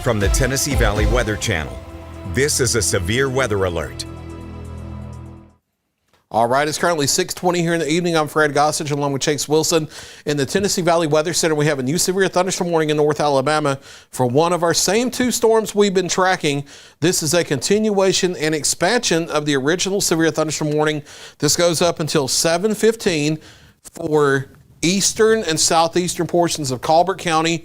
From the Tennessee Valley Weather Channel, this is a severe weather alert. All right, it's currently 6:20 here in the evening. I'm Fred Gossage along with Chase Wilson. In the Tennessee Valley Weather Center, we have a new severe thunderstorm warning in North Alabama for one of our same two storms we've been tracking. This is a continuation and expansion of the original severe thunderstorm warning. This goes up until 7:15 for eastern and southeastern portions of Colbert County,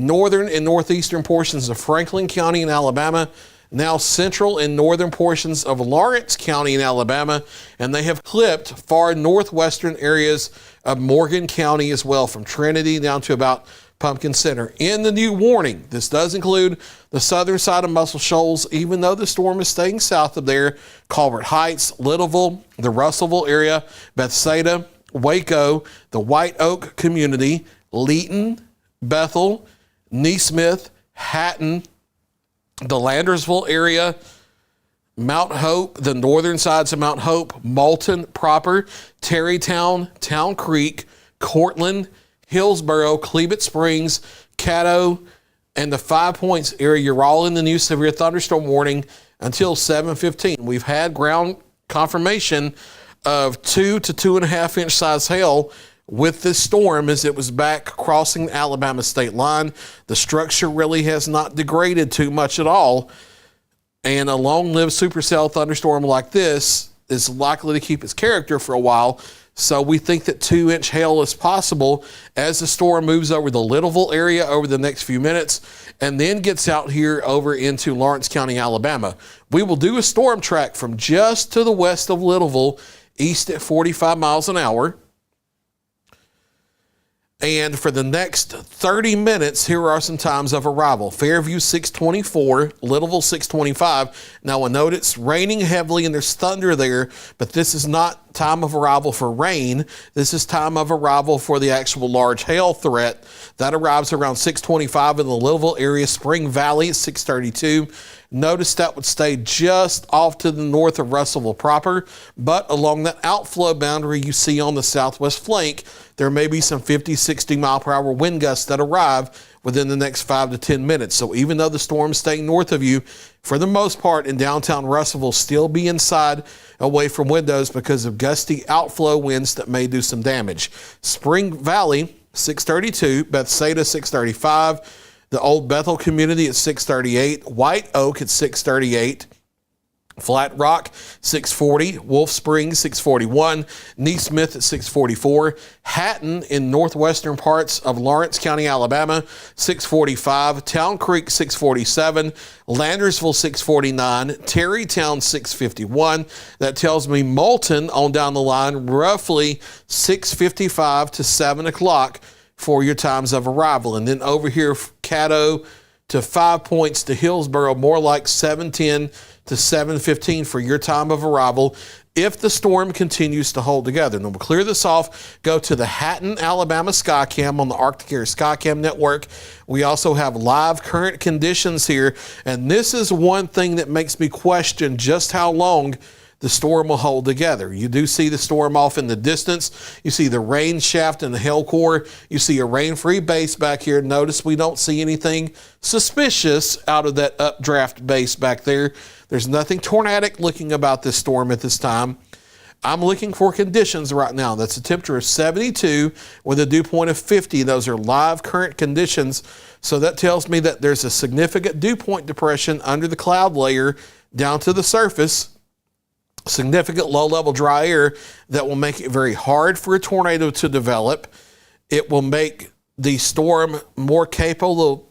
northern and northeastern portions of Franklin County in Alabama, now central and northern portions of Lawrence County in Alabama, and they have clipped far northwestern areas of Morgan County as well, from Trinity down to about Pumpkin Center. In the new warning, this does include the southern side of Muscle Shoals, even though the storm is staying south of there, Colbert Heights, Littleville, the Russellville area, Bethsaida, Waco, the White Oak community, Leeton, Bethel, Neesmith, Hatton, the Landersville area, Mount Hope, the northern sides of Mount Hope, Moulton proper, Terrytown, Town Creek, Cortland, Hillsboro, Cleveland Springs, Caddo, and the 5 Points area. You're all in the new severe thunderstorm warning until 7:15. We've had ground confirmation of 2 to 2.5 inch size hail with this storm as it was back crossing the Alabama state line. The structure really has not degraded too much at all. And a long-lived supercell thunderstorm like this is likely to keep its character for a while. So we think that 2-inch hail is possible as the storm moves over the Littleville area over the next few minutes and then gets out here over into Lawrence County, Alabama. We will do a storm track from just to the west of Littleville, east at 45 miles an hour. And for the next 30 minutes, here are some times of arrival. Fairview 624, Littleville 625. Now I note it's raining heavily and there's thunder there, but this is not time of arrival for rain. This is time of arrival for the actual large hail threat. That arrives around 625 in the Littleville area. Spring Valley at 632. Notice that would stay just off to the north of Russellville proper, but along that outflow boundary you see on the southwest flank, there may be some 50, 60 mile per hour wind gusts that arrive within the next 5 to 10 minutes. So even though the storm's staying north of you, for the most part in downtown Russellville, still be inside away from windows because of gusty outflow winds that may do some damage. Spring Valley, 632, Bethsaida, 635, the Old Bethel community at 638, White Oak at 638, Flat Rock 640, Wolf Springs 641, Neesmith at 644, Hatton in northwestern parts of Lawrence County, Alabama 645, Town Creek 647, Landersville 649, Terrytown 651. That tells me Moulton on down the line roughly 6:55 to 7 o'clock for your times of arrival. And then over here, Caddo to 5 Points to Hillsboro, more like 7:10 to 7:15 for your time of arrival if the storm continues to hold together. Now we'll clear this off, go to the Hatton, Alabama Skycam on the Arctic Air Skycam network. We also have live current conditions here, and this is one thing that makes me question just how long the storm will hold together. You do see the storm off in the distance. You see the rain shaft and the hail core. You see a rain-free base back here. Notice we don't see anything suspicious out of that updraft base back there. There's nothing tornadic looking about this storm at this time. I'm looking for conditions right now. That's a temperature of 72 with a dew point of 50. Those are live current conditions. So that tells me that there's a significant dew point depression under the cloud layer down to the surface. Significant low-level dry air that will make it very hard for a tornado to develop. It will make the storm more capable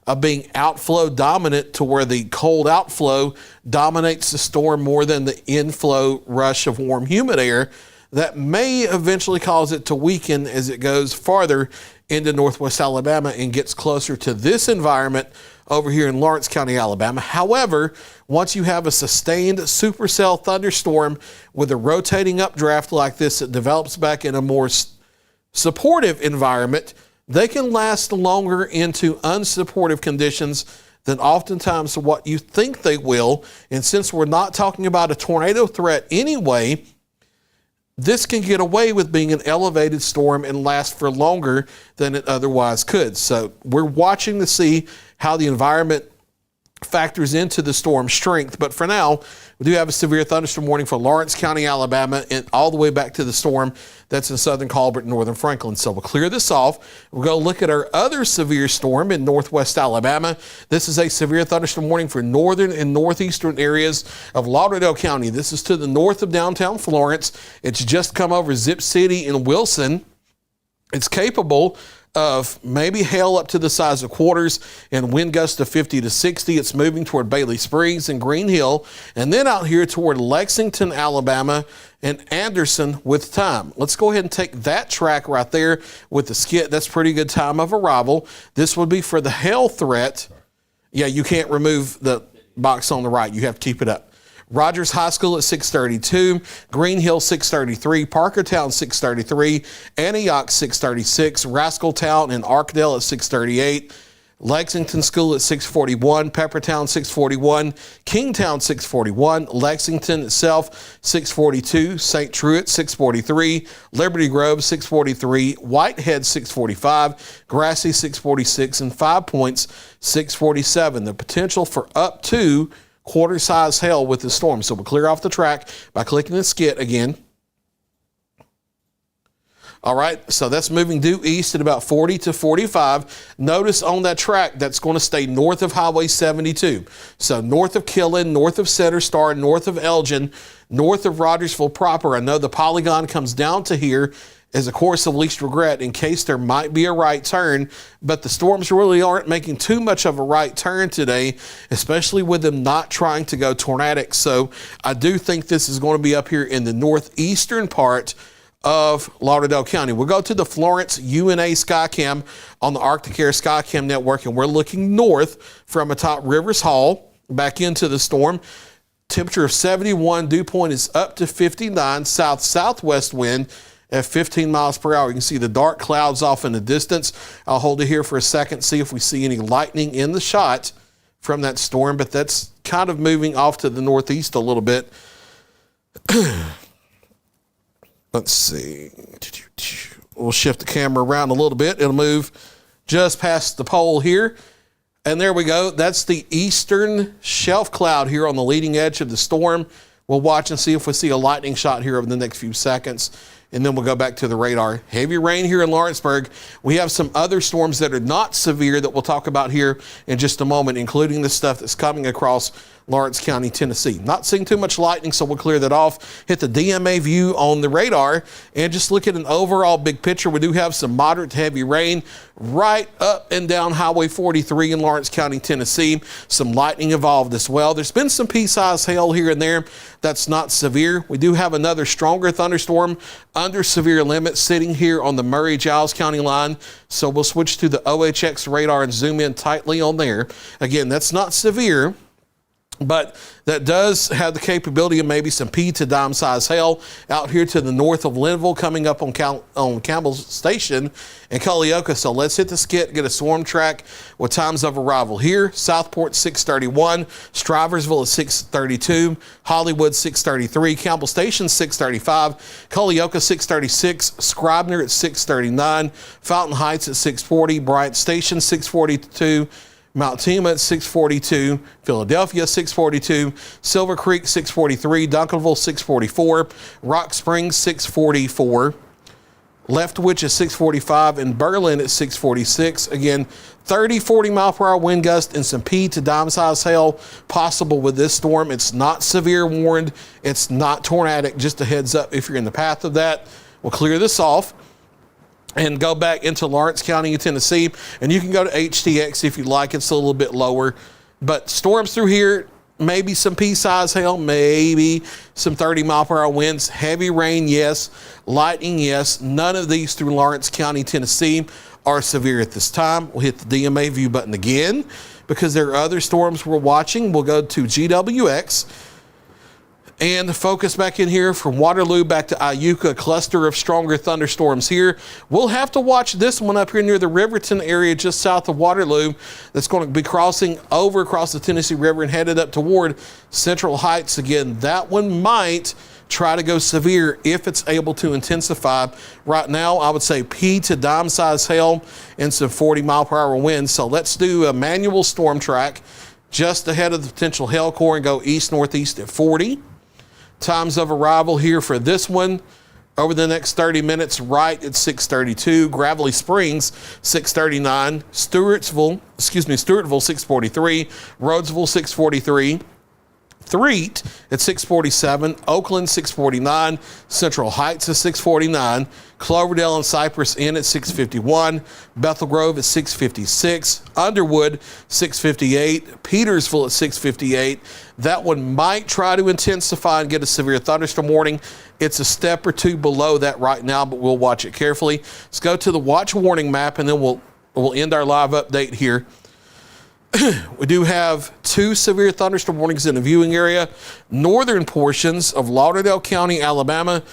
of being outflow dominant, to where the cold outflow dominates the storm more than the inflow rush of warm humid air. That may eventually cause it to weaken as it goes farther into northwest Alabama and gets closer to this environment over here in Lawrence County, Alabama. However, once you have a sustained supercell thunderstorm with a rotating updraft like this that develops back in a more supportive environment, they can last longer into unsupportive conditions than oftentimes what you think they will. And since we're not talking about a tornado threat anyway, this can get away with being an elevated storm and last for longer than it otherwise could. So we're watching to see how the environment factors into the storm strength. But for now, we do have a severe thunderstorm warning for Lawrence County, Alabama, and all the way back to the storm that's in southern Colbert, northern Franklin. So we'll clear this off. We'll go look at our other severe storm in northwest Alabama. This is a severe thunderstorm warning for northern and northeastern areas of Lauderdale County. This is to the north of downtown Florence. It's just come over Zip City and Wilson. It's capable of maybe hail up to the size of quarters and wind gusts of 50 to 60. It's moving toward Bailey Springs and Green Hill, and then out here toward Lexington, Alabama, and Anderson with time. Let's go ahead and take that track right there with the skit. That's pretty good time of arrival. This would be for the hail threat. Yeah, you can't remove the box on the right. You have to keep it up. Rogers High School at 632, Green Hill 633, Parkertown 633, Antioch 636, Rascaltown and Arkdale at 638, Lexington School at 641, Peppertown 641, Kingtown 641, Lexington itself 642, St. Truett 643, Liberty Grove 643, Whitehead 645, Grassy 646, and 5 Points 647. The potential for up to quarter-size hail with the storm. So we'll clear off the track by clicking the skit again. All right, so that's moving due east at about 40 to 45. Notice on that track, that's going to stay north of Highway 72. So north of Killen, north of Center Star, north of Elgin, north of Rogersville proper. I know the polygon comes down to here as a course of least regret in case there might be a right turn, but the storms really aren't making too much of a right turn today, especially with them not trying to go tornadic. So I do think this is going to be up here in the northeastern part of Lauderdale County. We'll go to the Florence UNA Skycam on the Arctic Air Skycam network, and we're looking north from atop Rivers Hall back into the storm. Temperature of 71, dew point is up to 59, south-southwest wind at 15 miles per hour. You can see the dark clouds off in the distance. I'll hold it here for a second, see if we see any lightning in the shot from that storm, but that's kind of moving off to the northeast a little bit. Let's see. We'll shift the camera around a little bit. It'll move just past the pole here. And there we go. That's the eastern shelf cloud here on the leading edge of the storm. We'll watch and see if we see a lightning shot here over the next few seconds. And then we'll go back to the radar. Heavy rain here in Lawrenceburg. We have some other storms that are not severe that we'll talk about here in just a moment, including the stuff that's coming across Lawrence County, Tennessee. Not seeing too much lightning, so we'll clear that off. Hit the DMA view on the radar and just look at an overall big picture. We do have some moderate to heavy rain right up and down Highway 43 in Lawrence County, Tennessee. Some lightning involved as well. There's been some pea-sized hail here and there. That's not severe. We do have another stronger thunderstorm under severe limits sitting here on the Murray-Giles County line. So we'll switch to the OHX radar and zoom in tightly on there. Again, that's not severe, but that does have the capability of maybe some pea to dime size hail out here to the north of Linville, coming up on Campbell Station and Culleoka. So let's hit the skit, get a swarm track with times of arrival here. Southport 631, Striversville at 632, Hollywood 633, Campbell Station 635, Culleoka 636, Scribner at 639, Fountain Heights at 640, Bryant Station 642, Mount Tema at 642, Philadelphia 642, Silver Creek 643, Duncanville 644, Rock Springs 644, Leftwich at 645, and Berlin at 646. Again, 30, 40 mile per hour wind gust and some pea to dime size hail possible with this storm. It's not severe warned. It's not tornadic. Just a heads up if you're in the path of that. We'll clear this off and go back into Lawrence County, Tennessee. And you can go to HTX if you like. It's a little bit lower. But storms through here, maybe some pea-size hail, maybe some 30 mile per hour winds. Heavy rain, yes. Lightning, yes. None of these through Lawrence County, Tennessee are severe at this time. We'll hit the DMA view button again because there are other storms we're watching. We'll go to GWX and focus back in here from Waterloo back to Iuka, a cluster of stronger thunderstorms here. We'll have to watch this one up here near the Riverton area just south of Waterloo that's going to be crossing over across the Tennessee River and headed up toward Central Heights again. That one might try to go severe if it's able to intensify. Right now, I would say P to dime size hail and some 40-mile-per-hour winds. So let's do a manual storm track just ahead of the potential hail core and go east-northeast at 40. Times of arrival here for this one over the next 30 minutes, right at 6:32. Gravelly Springs, 6:39. Stewartville 6:43. Rhodesville, 6:43. Threet at 6:47, Oakland 6:49, Central Heights at 6:49, Cloverdale and Cypress Inn at 6:51, Bethel Grove at 6:56, Underwood 6:58, Petersville at 6:58. That one might try to intensify and get a severe thunderstorm warning. It's a step or two below that right now, but we'll watch it carefully. Let's go to the watch warning map, and then we'll end our live update here. We do have 2 severe thunderstorm warnings in the viewing area. Northern portions of Lauderdale County, Alabama.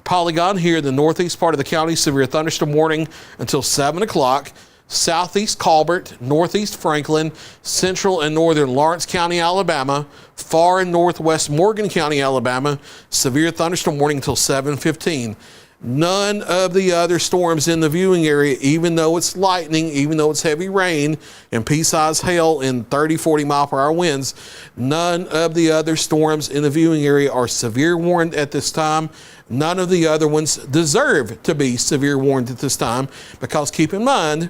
Polygon here, the northeast part of the county, severe thunderstorm warning until 7 o'clock. Southeast Colbert, northeast Franklin, central and northern Lawrence County, Alabama. Far and northwest Morgan County, Alabama. Severe thunderstorm warning until 7:15. None of the other storms in the viewing area, even though it's lightning, even though it's heavy rain and pea-sized hail and 30, 40-mile-per-hour winds, none of the other storms in the viewing area are severe warned at this time. None of the other ones deserve to be severe warned at this time, because keep in mind,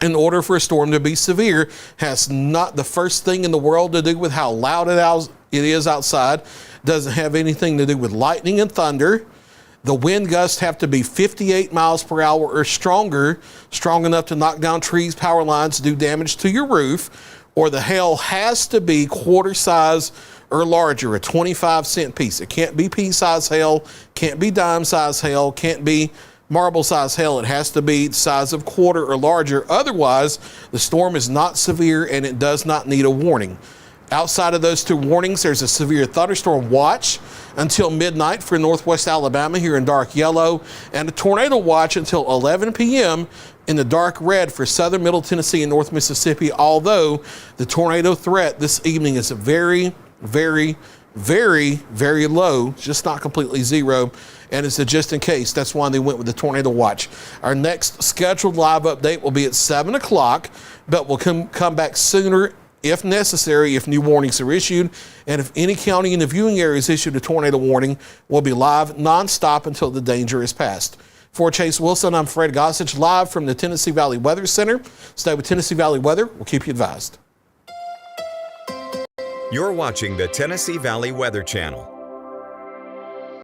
in order for a storm to be severe, has not the first thing in the world to do with how loud it is outside. Doesn't have anything to do with lightning and thunder. The wind gusts have to be 58 miles per hour or stronger, strong enough to knock down trees, power lines, do damage to your roof, or the hail has to be quarter size or larger, a 25-cent piece. It can't be pea-size hail, can't be dime-size hail, can't be marble-size hail. It has to be the size of quarter or larger. Otherwise, the storm is not severe and it does not need a warning. Outside of those 2 warnings, there's a severe thunderstorm watch until midnight for northwest Alabama here in dark yellow, and a tornado watch until 11 p.m. in the dark red for southern Middle Tennessee and North Mississippi, although the tornado threat this evening is very, very, very, very low, just not completely zero, and it's a just in case. That's why they went with the tornado watch. Our next scheduled live update will be at 7 o'clock, but we'll come back sooner if necessary, if new warnings are issued. And if any county in the viewing area is issued a tornado warning, we'll be live nonstop until the danger is past. For Chase Wilson, I'm Fred Gossage, live from the Tennessee Valley Weather Center. Stay with Tennessee Valley Weather. We'll keep you advised. You're watching the Tennessee Valley Weather Channel.